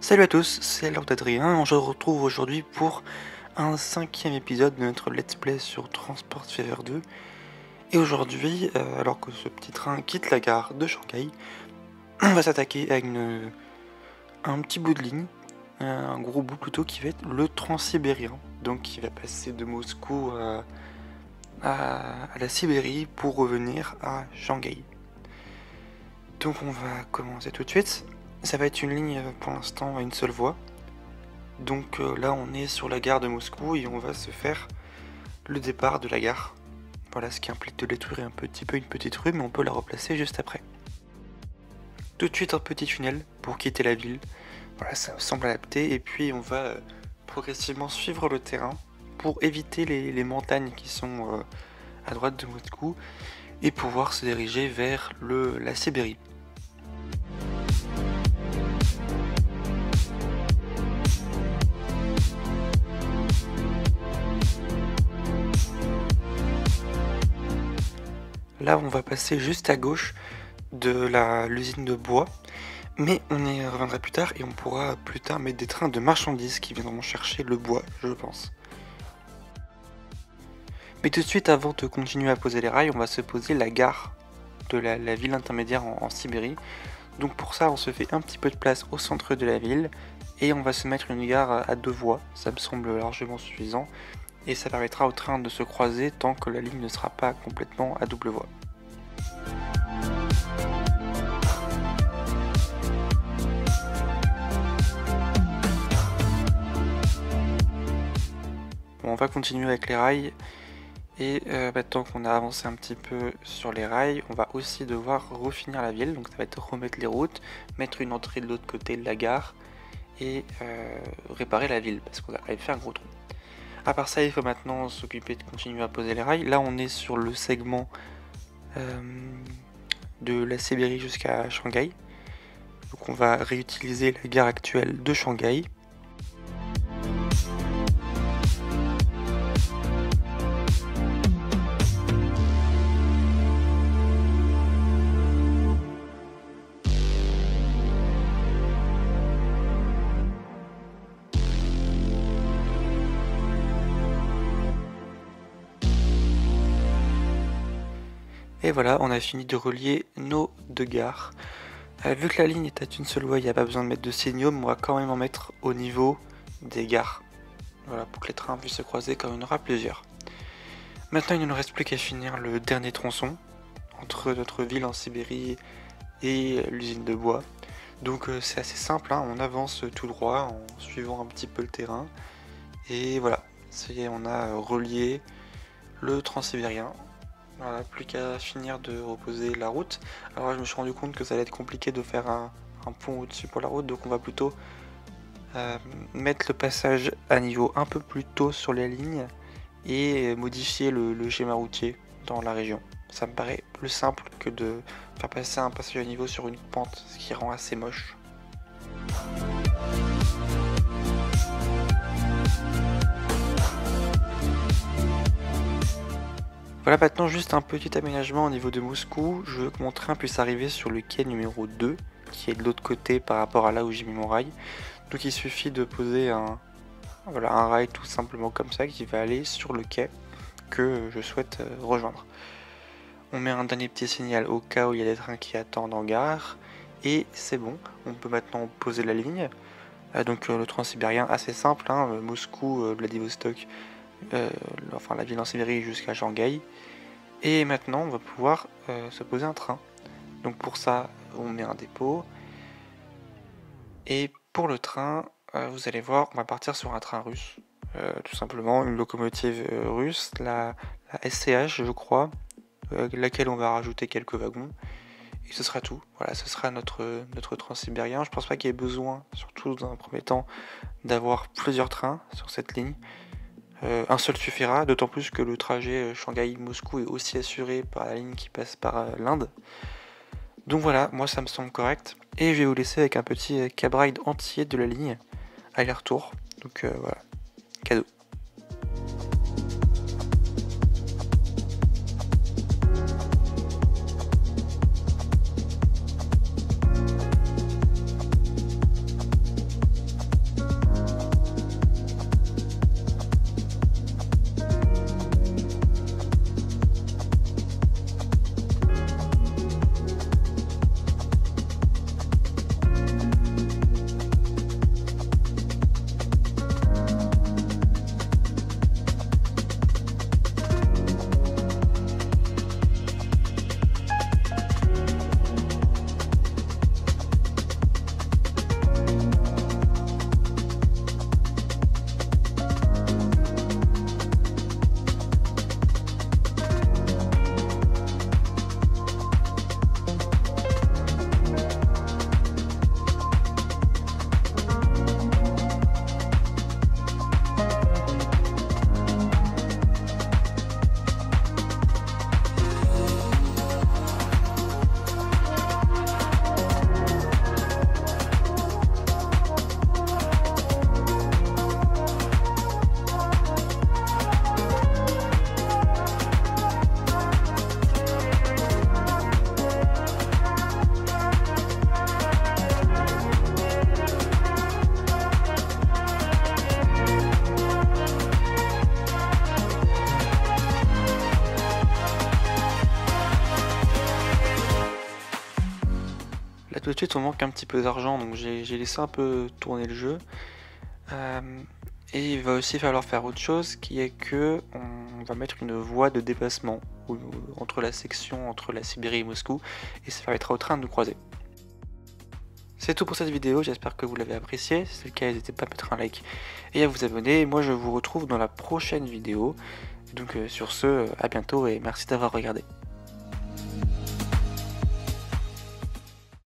Salut à tous, c'est Lord Adrien. On se retrouve aujourd'hui pour un 5e épisode de notre let's play sur Transport Fever 2. Et aujourd'hui, alors que ce petit train quitte la gare de Shanghai, on va s'attaquer à un petit bout de ligne, un gros bout plutôt, qui va être le Transsibérien. Donc qui va passer de Moscou à la Sibérie pour revenir à Shanghai. Donc on va commencer tout de suite. Ça va être une ligne pour l'instant à une seule voie. Donc là on est sur la gare de Moscou et on va se faire le départ de la gare. Voilà, ce qui implique de détruire un petit peu une petite rue, mais on peut la replacer juste après. Tout de suite un petit tunnel pour quitter la ville. Voilà, ça semble adapté et puis on va progressivement suivre le terrain pour éviter les montagnes qui sont à droite de Moscou et pouvoir se diriger vers la Sibérie. Là, on va passer juste à gauche de l'usine de bois, mais on y reviendra plus tard et on pourra plus tard mettre des trains de marchandises qui viendront chercher le bois, je pense. Mais tout de suite, avant de continuer à poser les rails, on va se poser la gare de la ville intermédiaire en Sibérie. Donc pour ça, on se fait un petit peu de place au centre de la ville et on va se mettre une gare à 2 voies, ça me semble largement suffisant. Et ça permettra aux trains de se croiser tant que la ligne ne sera pas complètement à double voie. Bon, on va continuer avec les rails et maintenant qu'on a avancé un petit peu sur les rails, on va aussi devoir refinir la ville, donc ça va être remettre les routes, mettre une entrée de l'autre côté de la gare et réparer la ville parce qu'on a fait un gros trou. À part ça, il faut maintenant s'occuper de continuer à poser les rails. Là, on est sur le segment de la Sibérie jusqu'à Shanghai. Donc on va réutiliser la gare actuelle de Shanghai. Et voilà, on a fini de relier nos deux gares. Vu que la ligne est à une seule voie, il n'y a pas besoin de mettre de signaux, mais on va quand même en mettre au niveau des gares. Voilà, pour que les trains puissent se croiser quand il y en aura plusieurs. Maintenant, il ne nous reste plus qu'à finir le dernier tronçon entre notre ville en Sibérie et l'usine de bois. Donc c'est assez simple, hein, on avance tout droit en suivant un petit peu le terrain. Et voilà, ça y est, on a relié le Transsibérien. Voilà, plus qu'à finir de reposer la route. Alors je me suis rendu compte que ça allait être compliqué de faire un pont au-dessus pour la route, donc on va plutôt mettre le passage à niveau un peu plus tôt sur les lignes et modifier le schéma routier dans la région. Ça me paraît plus simple que de faire passer un passage à niveau sur une pente, ce qui rend assez moche. Voilà, maintenant juste un petit aménagement au niveau de Moscou. Je veux que mon train puisse arriver sur le quai numéro 2, qui est de l'autre côté par rapport à là où j'ai mis mon rail. Donc il suffit de poser un rail tout simplement comme ça qui va aller sur le quai que je souhaite rejoindre. On met un dernier petit signal au cas où il y a des trains qui attendent en gare. Et c'est bon, on peut maintenant poser la ligne. Donc le Transsibérien assez simple, hein, Moscou, Vladivostok, la ville en Sibérie jusqu'à Shanghai. Et maintenant on va pouvoir se poser un train. Donc pour ça on met un dépôt. Et pour le train, vous allez voir, on va partir sur un train russe. Tout simplement une locomotive russe, la SCH je crois, laquelle on va rajouter quelques wagons. Et ce sera tout. Voilà, ce sera notre Transsibérien. Je pense pas qu'il y ait besoin, surtout dans un premier temps, d'avoir plusieurs trains sur cette ligne. Un seul suffira, d'autant plus que le trajet Shanghai-Moscou est aussi assuré par la ligne qui passe par l'Inde. Donc voilà, moi ça me semble correct. Et je vais vous laisser avec un petit cab ride entier de la ligne, aller-retour. Donc voilà, cadeau. de suite on manque un petit peu d'argent, donc j'ai laissé un peu tourner le jeu. Et il va aussi falloir faire autre chose, qui est que on va mettre une voie de dépassement entre la section entre la Sibérie et Moscou, et ça permettra au train de nous croiser. C'est tout pour cette vidéo, j'espère que vous l'avez apprécié. Si c'est le cas, n'hésitez pas à mettre un like et à vous abonner. Et moi je vous retrouve dans la prochaine vidéo. Donc sur ce, à bientôt et merci d'avoir regardé.